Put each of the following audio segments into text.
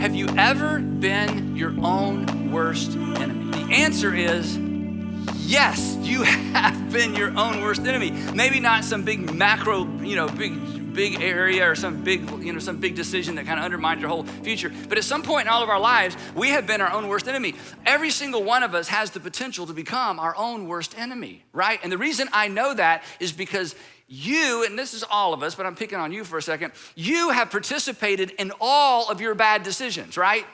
Have you ever been your own worst enemy? The answer is yes, you have been your own worst enemy. Maybe not some big macro, big area or some big decision that kind of undermines your whole future. But at some point in all of our lives, we have been our own worst enemy. Every single one of us has the potential to become our own worst enemy, right? And the reason I know that is because you, and this is all of us, but I'm picking on you for a second, you have participated in all of your bad decisions, right?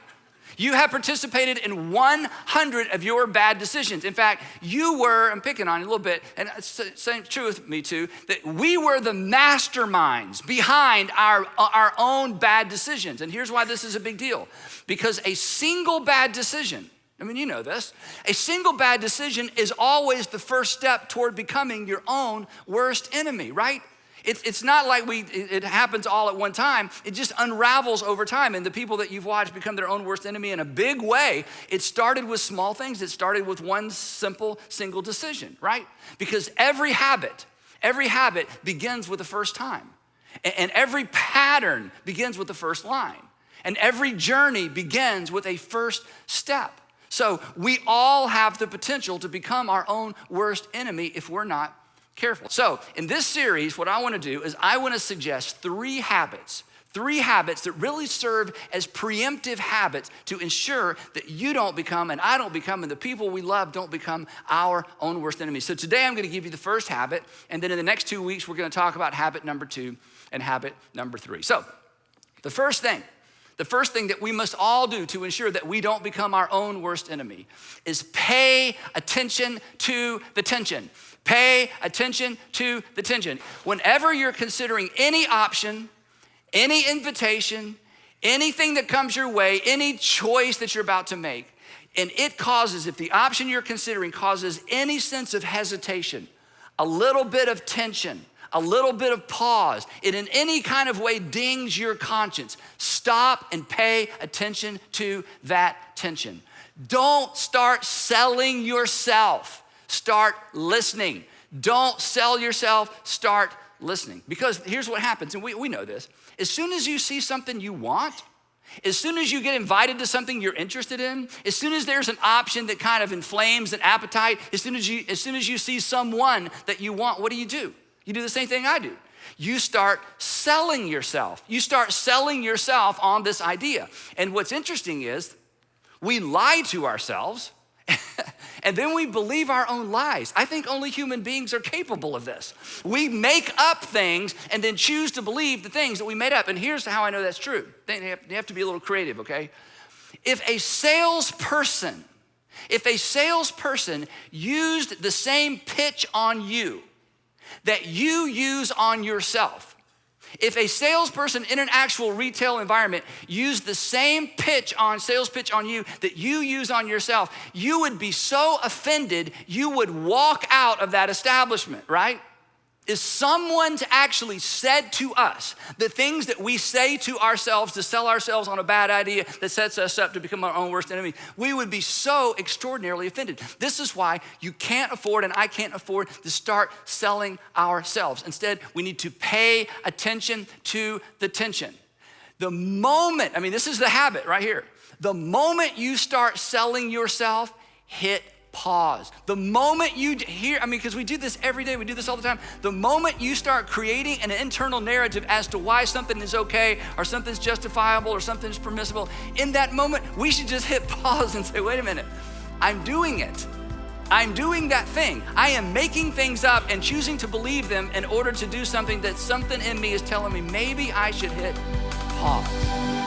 You have participated in 100 of your bad decisions. In fact, I'm picking on you a little bit, and it's same true with me too, that we were the masterminds behind our own bad decisions. And here's why this is a big deal. Because a single bad decision, you know this, a single bad decision is always the first step toward becoming your own worst enemy, right? It's not like it happens all at one time. It just unravels over time. And the people that you've watched become their own worst enemy in a big way. It started with small things. It started with one simple, single decision, right? Because every habit begins with the first time. And every pattern begins with the first line. And every journey begins with a first step. So we all have the potential to become our own worst enemy if we're not careful. So in this series, what I want to do is I want to suggest three habits that really serve as preemptive habits to ensure that you don't become and I don't become and the people we love don't become our own worst enemies. So today I'm going to give you the first habit, and then in the next 2 weeks, we're going to talk about habit number 2 and habit number 3. So the first thing that we must all do to ensure that we don't become our own worst enemy is pay attention to the tension. Pay attention to the tension. Whenever you're considering any option, any invitation, anything that comes your way, any choice that you're about to make, and if the option you're considering causes any sense of hesitation, a little bit of tension, a little bit of pause, it in any kind of way dings your conscience, stop and pay attention to that tension. Don't start selling yourself. Start listening. Don't sell yourself, start listening. Because here's what happens, and we know this. As soon as you see something you want, as soon as you get invited to something you're interested in, as soon as there's an option that kind of inflames an appetite, as soon as you see someone that you want, what do? You do the same thing I do. You start selling yourself. You start selling yourself on this idea. And what's interesting is we lie to ourselves and then we believe our own lies. I think only human beings are capable of this. We make up things and then choose to believe the things that we made up. And here's how I know that's true. You have to be a little creative, okay? If a salesperson used the same pitch on you that you use on yourself, if a salesperson in an actual retail environment used the same sales pitch on you that you use on yourself, you would be so offended, you would walk out of that establishment, right? If someone actually said to us the things that we say to ourselves to sell ourselves on a bad idea that sets us up to become our own worst enemy, we would be so extraordinarily offended. This is why you can't afford and I can't afford to start selling ourselves. Instead, we need to pay attention to the tension. The moment, this is the habit right here. The moment you start selling yourself, hit pause. The moment you hear, because we do this every day, we do this all the time. The moment you start creating an internal narrative as to why something is okay or something's justifiable or something's permissible, in that moment, we should just hit pause and say, wait a minute, I'm doing it. I'm doing that thing. I am making things up and choosing to believe them in order to do something that something in me is telling me maybe I should hit pause.